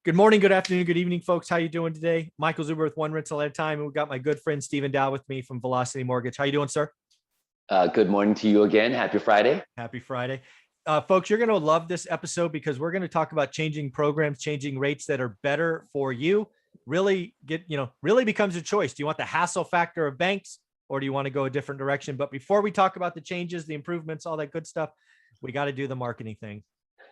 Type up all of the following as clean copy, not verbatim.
Good morning, good afternoon, good evening, folks. How you doing today? Michael Zuber with One Rental at a Time. And we've got my good friend Stephen Dow with me from Velocity Mortgage. How you doing, sir? Good morning to you again. Happy Friday. Happy Friday. Folks, you're going to love this episode because we're going to talk about changing programs, changing rates that are better for you. Really becomes a choice. Do you want the hassle factor of banks or do you want to go a different direction? But before we talk about the changes, the improvements, all that good stuff, we got to do the marketing thing.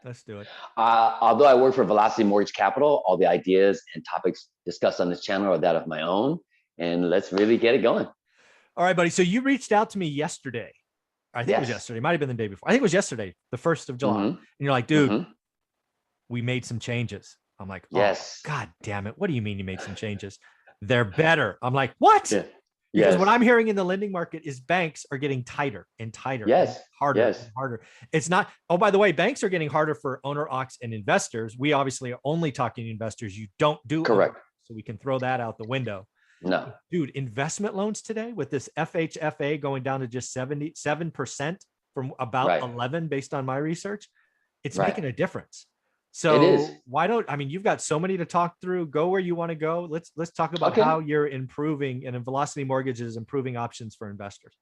Let's do it. Although I work for Velocity Mortgage Capital, all the ideas and topics discussed on this channel are that of my own. And let's really get it going. All right, buddy. So you reached out to me yesterday. I think it was Yes. yesterday. It might have been the day before. I think it was yesterday, the 1st of July. Mm-hmm. And you're like, dude, Mm-hmm. we made some changes. I'm like, oh, Yes. God damn it. What do you mean you made some changes? They're better. I'm like, what? Yeah. Because Yes. what I'm hearing in the lending market is banks are getting tighter and tighter. Yes. And harder Yes. and harder. It's not, oh, by the way, banks are getting harder for owner ox and investors. We obviously are only talking to investors. You don't do Correct. so we can throw that out the window. No. Dude, investment loans today with this FHFA going down to just 77% from about Right. 11 based on my research, it's Right. making a difference. It So is. you've got so many to talk through. Go where you want to go. Let's talk about Okay. how you're improving and in Velocity Mortgage is improving options for investors.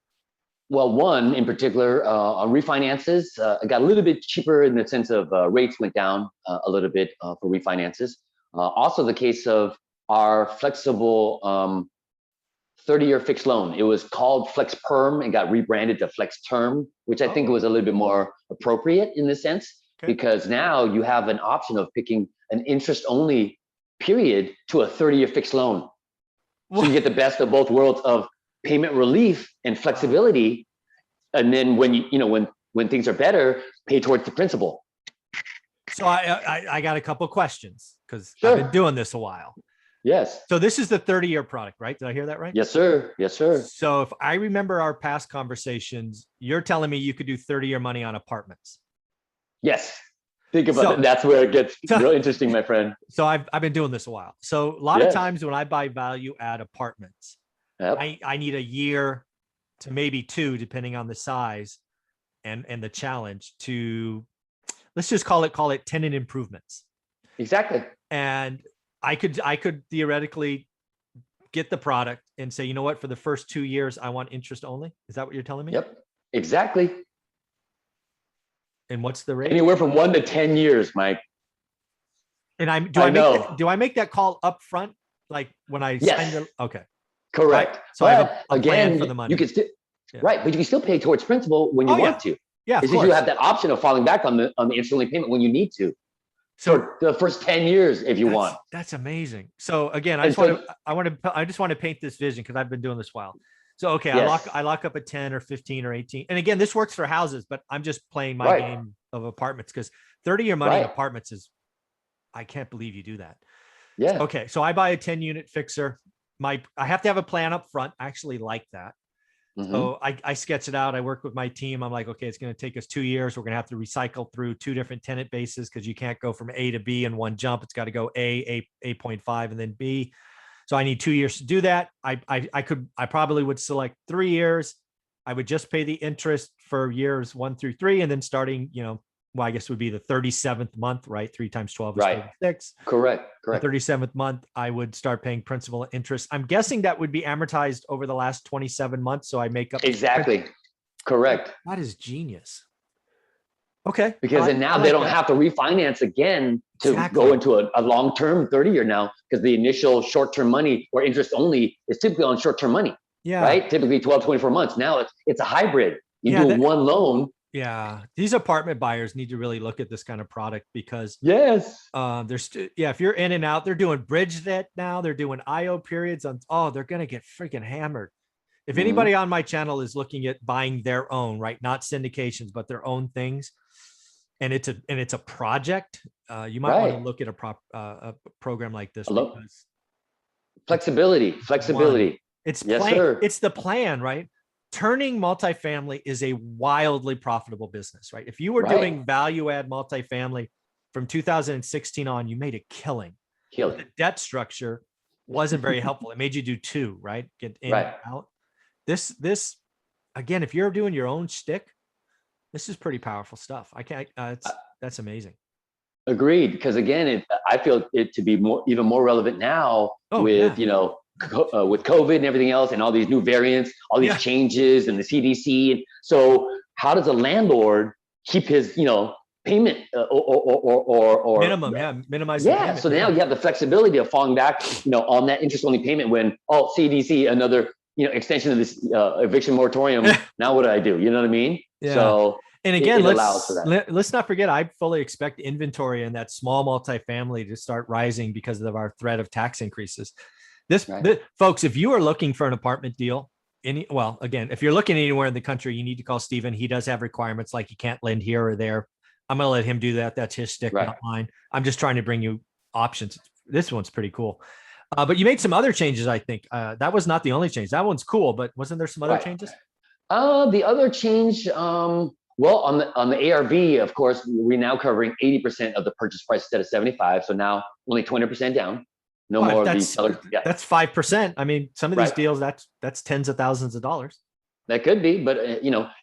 Well, one in particular on refinances, it got a little bit cheaper in the sense of rates went down a little bit for refinances. Also, the case of our flexible 30-year fixed loan. It was called Flex Perm and got rebranded to Flex Term, which I think was a little bit more appropriate in this sense, Okay. because now you have an option of picking an interest-only period to a 30-year fixed loan. So you get the best of both worlds of payment relief and flexibility. And then when things are better, pay towards the principal. So I got a couple questions because Sure. I've been doing this a while. Yes. So this is the 30-year product, right? Did I hear that right? Yes, sir. Yes, sir. So if I remember our past conversations, you're telling me you could do 30-year money on apartments. Yes. Think about it. That's where it gets real interesting, my friend. So I've been doing this a while. So a lot of times when I buy value add apartments, Yep. I need a year to maybe 2, depending on the size and the challenge to, let's just call it tenant improvements. Exactly. And I could theoretically get the product and say, you know what, for the first 2 years, I want interest only. Is that what you're telling me? Yep. Exactly. And what's the rate? Anywhere from 1 to 10 years, Mike. And do I make that call up front? Like when I sign the, okay. Correct. Right. So I have a plan for the money. You can still, right, but you can still pay towards principal when you want to. Yeah, it's just you have that option of falling back on the interest-only payment when you need to. So for the first 10 years, if you want. That's amazing. So again, I just want to paint this vision because I've been doing this a while. So okay, I lock up at 10 or 15 or 18. And again, this works for houses, but I'm just playing my game of apartments because 30-year money in apartments is, I can't believe you do that. Yeah. Okay, so I buy a 10-unit fixer. I have to have a plan up front. I actually like that. Mm-hmm. So I sketch it out. I work with my team. I'm like, okay, it's going to take us 2 years. We're going to have to recycle through 2 different tenant bases because you can't go from A to B in one jump. It's got to go A 8.5 and then B. So I need 2 years to do that. I probably would select 3 years. I would just pay the interest for years 1 through 3. And then starting, I guess would be the 37th month, right? 3 times 12 is 36. Correct. The 37th month, I would start paying principal and interest. I'm guessing that would be amortized over the last 27 months. So I make up. Exactly. Correct. That is genius. Okay. Because then now they don't have to refinance again to go into a long-term 30-year now, because the initial short-term money or interest only is typically on short-term money. Yeah. Right? Typically 12, 24 months. Now it's a hybrid. You do one loan. Yeah, these apartment buyers need to really look at this kind of product because if you're in and out, they're doing bridge debt now. They're doing IO periods on. Oh, they're gonna get freaking hammered. If anybody on my channel is looking at buying their own, right, not syndications, but their own things, and it's a project, you might want to look at a program like this because flexibility. It's it's the plan, right? Turning multifamily is a wildly profitable business, right? If you were doing value add multifamily from 2016 on, you made a killing. The debt structure wasn't very helpful. It made you do 2, right? Get in and out. This again, if you're doing your own shtick, this is pretty powerful stuff. That's amazing. Agreed. Because again, I feel it to be even more relevant now with, with COVID and everything else and all these new variants, all these changes and the CDC. And so how does a landlord keep his, payment or minimize the payment. So now you have the flexibility of falling back, on that interest only payment when, CDC, another, extension of this eviction moratorium. Now what do I do? You know what I mean? Yeah. So and again, let's not forget, I fully expect inventory in that small multifamily to start rising because of our threat of tax increases. This folks, if you are looking for an apartment deal, if you're looking anywhere in the country, you need to call Steven. He does have requirements like you can't lend here or there. I'm going to let him do that. That's his stick, not mine. I'm just trying to bring you options. This one's pretty cool. But you made some other changes, I think. That was not the only change. That one's cool, but wasn't there some other changes? The other change, well, on the ARV, of course, we're now covering 80% of the purchase price instead of 75. So now only 20% down. No more of these sellers. Yeah. That's 5%. I mean, some of these deals, that's tens of thousands of dollars. That could be, but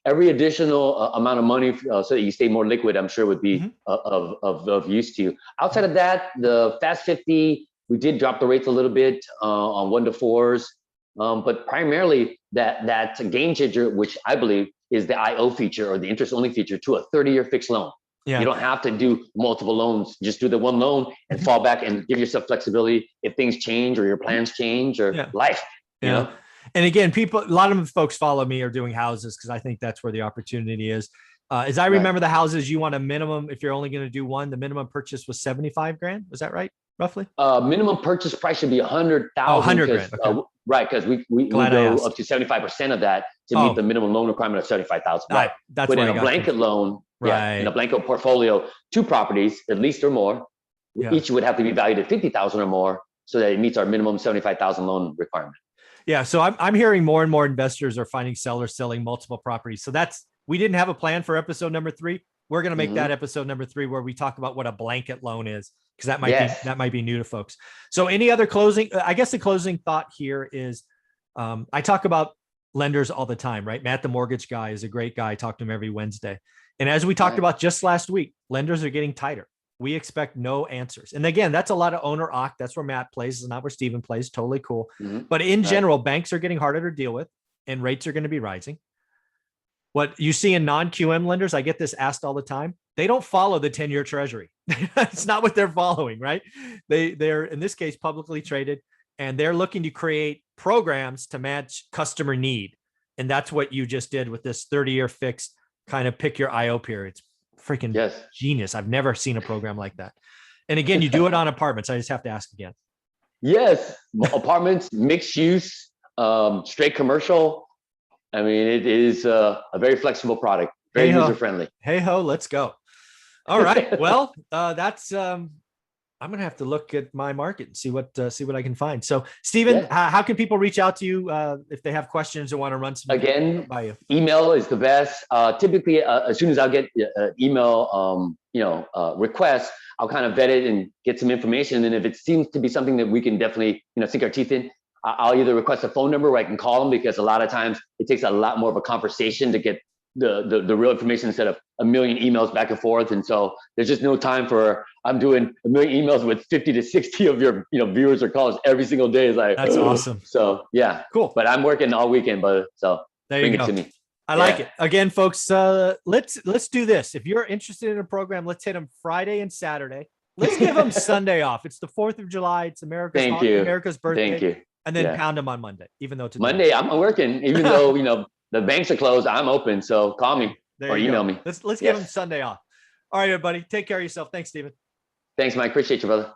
every additional amount of money so that you stay more liquid, I'm sure would be of use to you. Outside of that, the Fast 50, we did drop the rates a little bit on 1 to 4s, but primarily that game changer, which I believe is the IO feature or the interest only feature to a 30-year fixed loan. Yeah. You don't have to do multiple loans. Just do the one loan and fall back and give yourself flexibility if things change or your plans change or life. You know? And again, a lot of folks follow me are doing houses because I think that's where the opportunity is. As I remember the houses, you want a minimum, if you're only going to do one, the minimum purchase was 75 grand. Was that right? Roughly? Minimum purchase price should be 100,000. Oh, 100 grand. Okay. Right. Because we go up to 75% of that to meet the minimum loan requirement of 75,000. Right. That's but in a blanket loan, in a blanket portfolio, 2 properties, at least or more, each would have to be valued at 50,000 or more so that it meets our minimum 75,000 loan requirement. Yeah. So I'm hearing more and more investors are finding sellers selling multiple properties. So we didn't have a plan for episode number 3. We're going to make that episode number 3 where we talk about what a blanket loan is, because that might be new to folks. So any other closing, I guess the closing thought here is I talk about lenders all the time, right? Matt, the mortgage guy, is a great guy. I talk to him every Wednesday. And as we talked about just last week, lenders are getting tighter. We expect no answers. And again, that's a lot of owner-occ. That's where Matt plays. It's not where Steven plays. Totally cool. But in general, banks are getting harder to deal with and rates are going to be rising. What you see in non-QM lenders, I get this asked all the time. They don't follow the 10-year treasury. It's not what they're following, right? They're, in this case, publicly traded, and they're looking to create programs to match customer need. And that's what you just did with this 30-year fixed kind of pick your IO period. It's freaking genius. I've never seen a program like that. And again, you do it on apartments. I just have to ask again. Yes. Apartments, mixed use, straight commercial. I mean, it is a very flexible product, very user-friendly. Hey ho, let's go. All right. Well, that's I'm gonna have to look at my market and see what I can find. So, Steven, how can people reach out to you if they have questions or want to run some by you? Email is the best. Typically, as soon as I'll get email requests, I'll kind of vet it and get some information. And if it seems to be something that we can definitely sink our teeth in, I'll either request a phone number where I can call them, because a lot of times it takes a lot more of a conversation to get the real information instead of a million emails back and forth. And so there's just no time for, I'm doing a million emails with 50 to 60 of your viewers or callers every single day. Is like, that's awesome. So yeah, cool. But I'm working all weekend, brother. So there you go. Bring it to me. I like it. Again, folks, let's do this. If you're interested in a program, let's hit them Friday and Saturday. Let's give them Sunday off. It's the 4th of July. It's America's birthday. Thank you. And then pound them on Monday, even though it's Monday. I'm working, even though the banks are closed. I'm open, so call me or email me. Let's give them Sunday off. All right, everybody, take care of yourself. Thanks, Steven. Thanks, Mike. Appreciate you, brother.